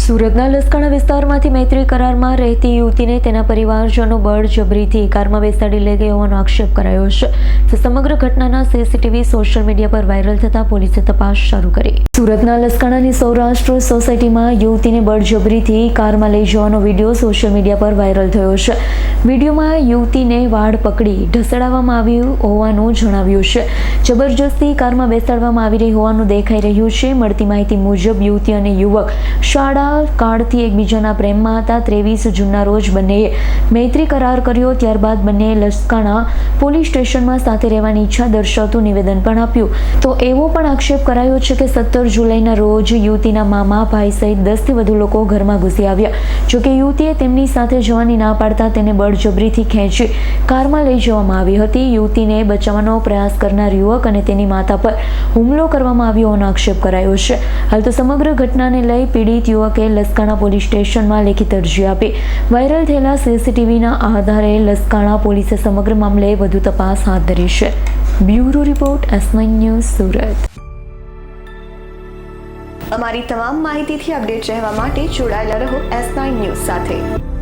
સુરતના લસકાણા વિસ્તારમાંથી મૈત્રી કરારમાં રહેતી યુવતીને તેના પરિવારજનો બળજબરીથી કારમાં બેસાડી લઈ ગઈ હોવાનો આક્ષેપ કરાયો છે. સમગ્ર ઘટનાના સીસીટીવી સોશિયલ મીડિયા પર વાયરલ થતા પોલીસે તપાસ શરૂ કરી. સુરતના લસકાણાની સૌરાષ્ટ્ર સોસાયટીમાં યુવતીને બળજબરીથી કારમાં લઈ જવાનો વિડીયો સોશિયલ મીડિયા પર વાયરલ થયો છે. વિડીયોમાં યુવતીને વાળ પકડી ઢસડાવવામાં આવ્યું હોવાનું જણાવ્યું છે. જબરજસ્તી કારમાં બેસાડવામાં આવી રહી હોવાનું દેખાઈ રહ્યું છે. મળતી માહિતી મુજબ યુવતી અને યુવક શાળા કાળથી એકબીજાના પ્રેમમાં હતા. 23 જૂનના રોજ બંનેએ મૈત્રી કરાર કર્યો. ત્યારબાદ બંનેએ લસકાણા પોલીસ સ્ટેશનમાં સાથે રહેવાની ઈચ્છા દર્શાવતું નિવેદન પણ આપ્યું. તો એવો પણ આક્ષેપ કરાયો છે કે 17 જુલાઈના રોજ યુવતીના મામા, ભાઈ સહિત 10થી વધુ લોકો ઘરમાં ઘૂસી આવ્યા. જોકે યુવતીએ તેમની સાથે જવાની ના પાડતા તેને બળજબરીથી ખેંચી કારમાં લઈ જવામાં આવી હતી. યુવતીને બચાવવાનો પ્રયાસ કરનાર યુવક અને તેની માતા પર હુમલો કરવામાં આવ્યો હોવાનો આક્ષેપ કરાયો છે. હાલ તો સમગ્ર ઘટનાને લઈ પીડિત યુવકે લસકાણા પોલીસ સ્ટેશનમાં લેખિત અરજી આપી. વાયરલ થયેલા સીસીટીવીના આધારે લસકાણા પોલીસે સમગ્ર મામલે વધુ તપાસ હાથ ધરી છે. Bureau report S9 news Surat. અમારી તમામ માહિતીથી અપડેટ રહેવા માટે જોડાયેલા રહો S9 ન્યૂઝ સાથે.